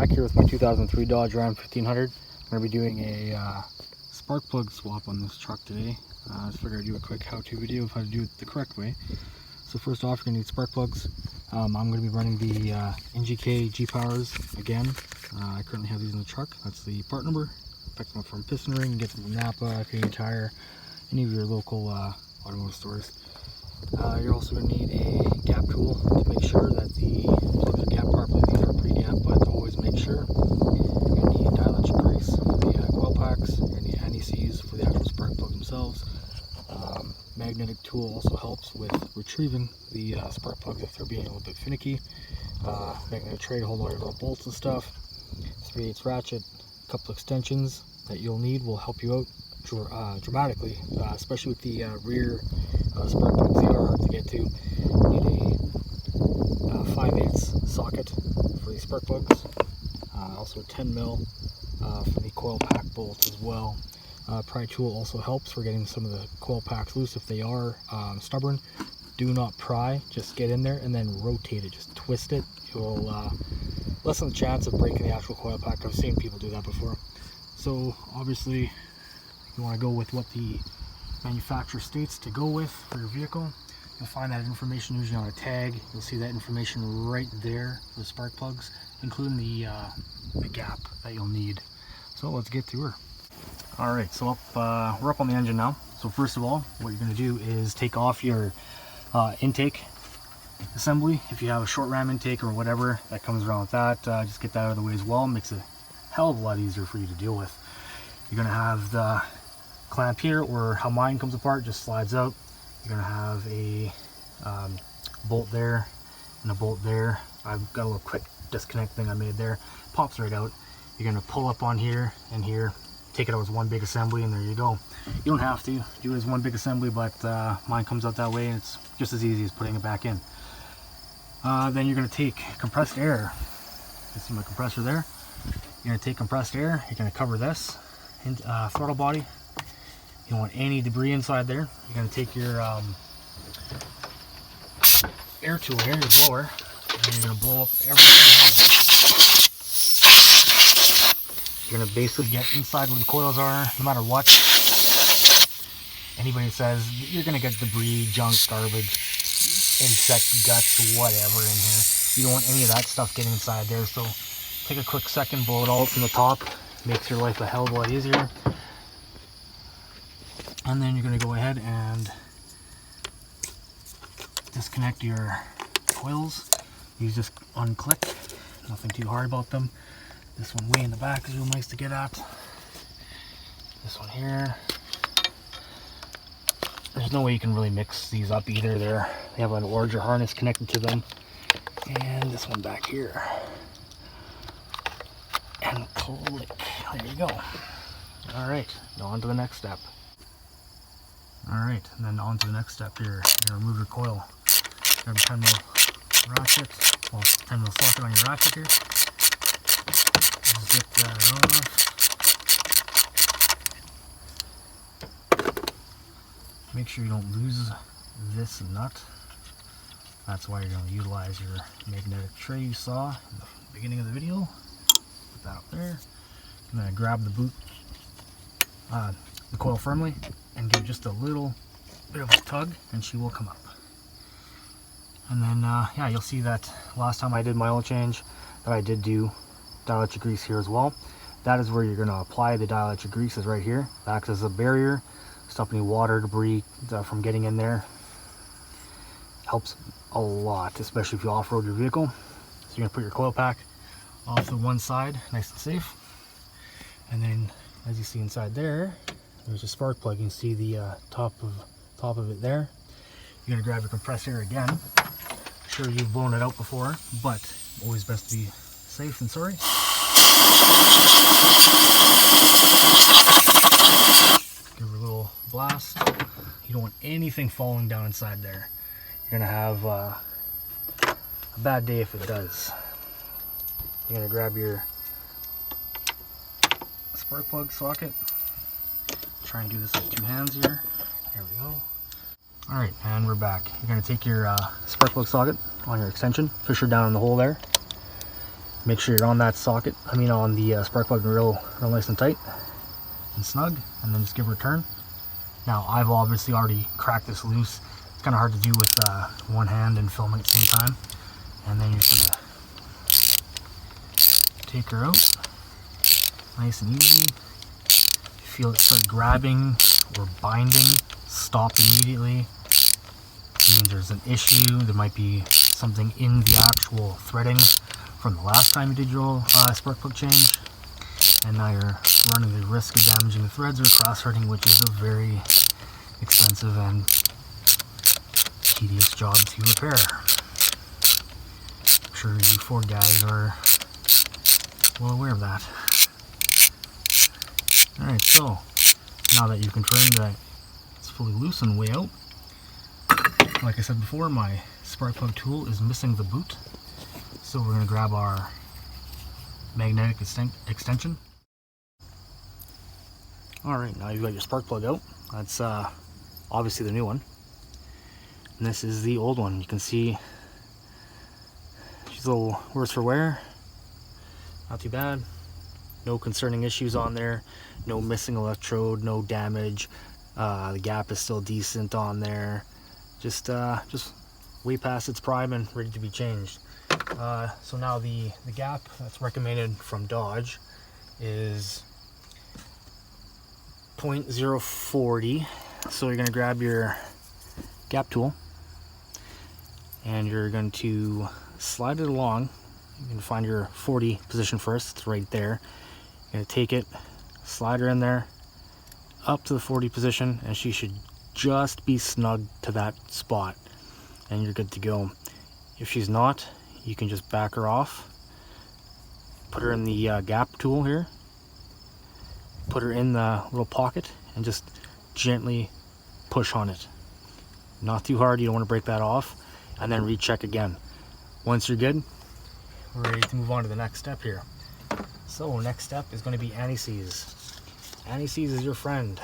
back here with my 2003 Dodge Ram 1500. I'm going to be doing a spark plug swap on this truck today. I just figured I'd do a quick how-to video of how to do it the correct way. So first off, you're going to need spark plugs. I'm going to be running the NGK G-Powers again. I currently have these in the truck. That's the part number. Pick them up from Piston Ring, get them from Napa, Canadian Tire, any of your local automotive stores. You're also going to need a gap tool to make sure that the plugs are gapped properly. These are pre-gapped, but always make sure. You're going to need dielectric grease, the coil packs, you're going to need anti-seize for the actual spark plugs themselves. Magnetic tool also helps with retrieving the spark plugs if they're being a little bit finicky. Magnetic tray to hold all your little bolts and stuff. 3/8 ratchet, a couple extensions that you'll need will help you out dramatically, especially with the rear spark plugs. They are hard to get to. You need a 5/8 socket for the spark plugs, also a 10 mil for the coil pack bolts as well. Pry tool also helps for getting some of the coil packs loose if they are stubborn. Do not pry, just get in there and then rotate it, just twist it. It will lessen the chance of breaking the actual coil pack. I've seen people do that before. So obviously you want to go with what the manufacturer states to go with for your vehicle. You'll find that information usually on a tag. You'll see that information right there for the spark plugs, including the gap that you'll need. So let's get to her. Alright, so we're up on the engine now. So first of all, what you're going to do is take off your intake assembly. If you have a short ram intake or whatever that comes around with that, just get that out of the way as well. It makes it a hell of a lot easier for you to deal with. You're going to have the clamp here, or how mine comes apart, just slides out. You're going to have a bolt there and a bolt there. I've got a little quick disconnect thing I made there. Pops right out. You're going to pull up on here and here, take it out as one big assembly, and there you go. You don't have to do it as one big assembly, but mine comes out that way, and it's just as easy as putting it back in. Then you're going to take compressed air. You see my compressor there? You're going to take compressed air. You're going to cover this throttle body. You don't want any debris inside there. You're going to take your air tool here, your blower, and you're going to blow up everything. You're going to basically get inside where the coils are, no matter what. Anybody says, you're going to get debris, junk, garbage, insect guts, whatever in here. You don't want any of that stuff getting inside there, so take a quick second, blow it all from the top. Makes your life a hell of a lot easier. And then you're going to go ahead and disconnect your coils. These just unclick, nothing too hard about them. This one way in the back is real nice to get at. This one here. There's no way you can really mix these up either. They have an orange harness connected to them. And this one back here. And click. There you go. Alright, now on to the next step. Alright, and then on to the next step here. You're going to remove your coil. Grab a 10 mil ratchet. Well, 10 mil socket on your ratchet here. Zip that off. Make sure you don't lose this nut. That's why you're going to utilize your magnetic tray you saw in the beginning of the video. Put that up there. I'm going to grab the boot, the coil firmly, and give just a little bit of a tug, and she will come up. And then, yeah, you'll see that last time I did my oil change, that I did do dielectric grease here as well. That is where you're going to apply the dielectric grease, is right here. It acts as a barrier, stop any water, debris from getting in there. Helps a lot, especially if you off-road your vehicle. So you're going to put your coil pack off the one side, nice and safe. And then, as you see inside there, there's a spark plug. You can see the top of it there. You're going to grab your compressed air again. Sure, you've blown it out before, but always best to be safe than sorry. Give her a little blast. You don't want anything falling down inside there. You're going to have a bad day if it does. You're going to grab your spark plug socket. Try and do this with two hands here. There we go. Alright, and we're back. You're going to take your spark plug socket on your extension, fish her down in the hole there. Make sure you're on that socket, on the spark plug real nice and tight and snug, and then just give her a turn. Now, I've obviously already cracked this loose. It's kind of hard to do with one hand and filming at the same time. And then you're just gonna take her out, nice and easy. If you feel it start grabbing or binding, stop immediately. It means there's an issue. There might be something in the actual threading from the last time you did your spark plug change, and now you're running the risk of damaging the threads or cross-threading, which is a very expensive and tedious job to repair. I'm sure you Ford guys are well aware of that. Alright, so now that you've confirmed that it's fully loose and way out, like I said before, my spark plug tool is missing the boot. So we're going to grab our magnetic extension. Alright, now you've got your spark plug out. That's obviously the new one. And this is the old one. You can see she's a little worse for wear. Not too bad. No concerning issues on there. No missing electrode, no damage. The gap is still decent on there. Just way past its prime and ready to be changed. So now the gap that's recommended from Dodge is 0.040. So you're going to grab your gap tool and you're going to slide it along. You can find your 40 position first. It's right there. You're going to take it, slide her in there, up to the 40 position, and she should just be snug to that spot, and you're good to go. If she's not, you can just back her off, put her in the gap tool here, put her in the little pocket, and just gently push on it. Not too hard, you don't want to break that off, and then recheck again. Once you're good, we're ready to move on to the next step here. So next step is going to be anti-seize. Anti-seize is your friend.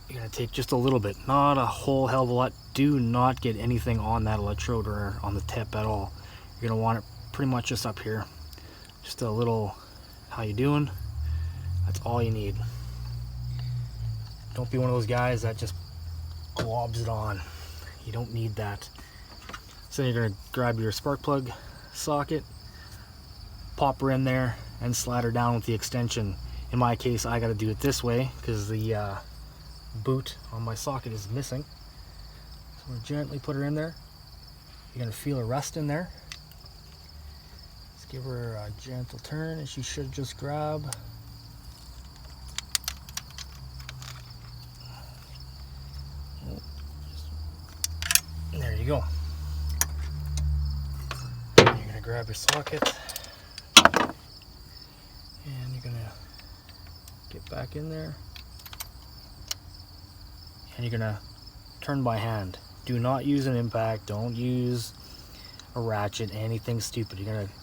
You're going to take just a little bit, not a whole hell of a lot. Do not get anything on that electrode or on the tip at all. You're going to want it pretty much just up here. Just a little, how you doing? That's all you need. Don't be one of those guys that just globs it on. You don't need that. So you're going to grab your spark plug socket, pop her in there, and slide her down with the extension. In my case, I got to do it this way because the boot on my socket is missing. So we'll gently put her in there. You're going to feel a rest in there. Let's give her a gentle turn and she should just grab. There you go. You're going to grab your socket and you're going to get back in there. And you're going to turn by hand. Do not use an impact. Don't use a ratchet, anything stupid. You're going to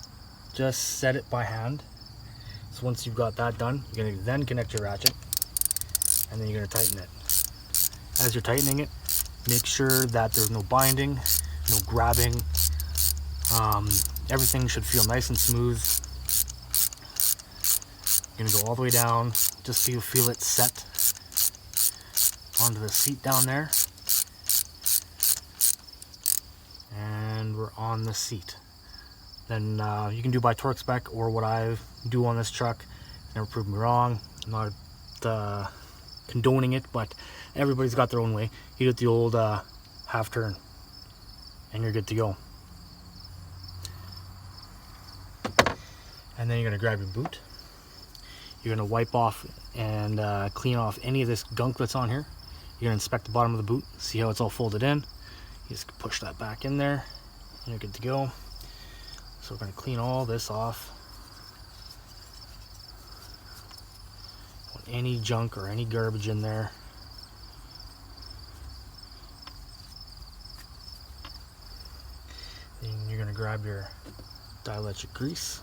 just set it by hand. So once you've got that done, you're going to then connect your ratchet and then you're going to tighten it. As you're tightening it, make sure that there's no binding, no grabbing. Everything should feel nice and smooth. You're going to go all the way down just so you feel it set onto the seat down there, and we're on the seat. Then you can do by torque spec or what I do on this truck. Never proved me wrong. I'm not condoning it, but everybody's got their own way. You do it the old half turn and you're good to go. And then you're going to grab your boot. You're going to wipe off and clean off any of this gunk that's on here. You're going to inspect the bottom of the boot, see how it's all folded in. You just push that back in there, and you're good to go. So we're going to clean all this off. Don't want any junk or any garbage in there. Then you're going to grab your dielectric grease.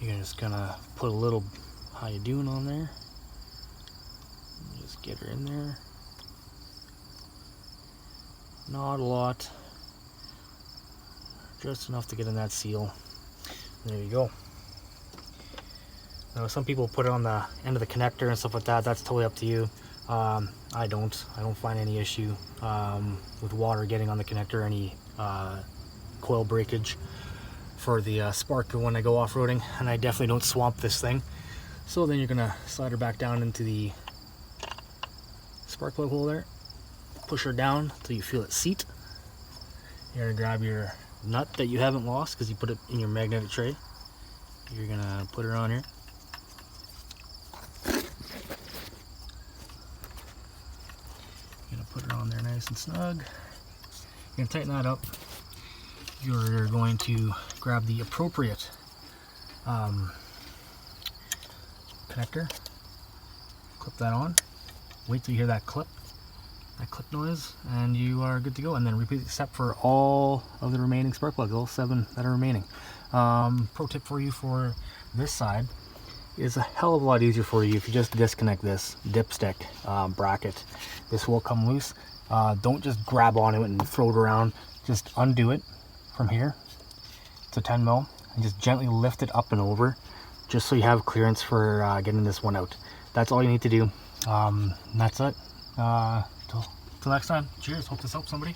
You're just going to put a little how you doing on there. Just get her in there. Not a lot. just enough to get in that seal. There you go. Now some people put it on the end of the connector and stuff like that. That's totally up to you. I don't find any issue with water getting on the connector, any coil breakage for the spark when I go off-roading, and I definitely don't swamp this thing. So then you're gonna slide her back down into the spark plug hole there, push her down until you feel it seat. You're gonna grab your nut that you haven't lost because you put it in your magnetic tray. You're gonna put her on here. You're gonna put her on there nice and snug. You're gonna tighten that up. You're going to grab the appropriate connector, clip that on, wait till you hear that clip noise, and you are good to go. And then repeat the step for all of the remaining spark plugs, all 7 that are remaining. Pro tip for you for this side is a hell of a lot easier for you if you just disconnect this dipstick bracket. This will come loose. Don't just grab onto it and throw it around. Just undo it from here to 10 mil and just gently lift it up and over, just so you have clearance for getting this one out. That's all you need to do. That's it. Till next time. Cheers. Hope this helps somebody.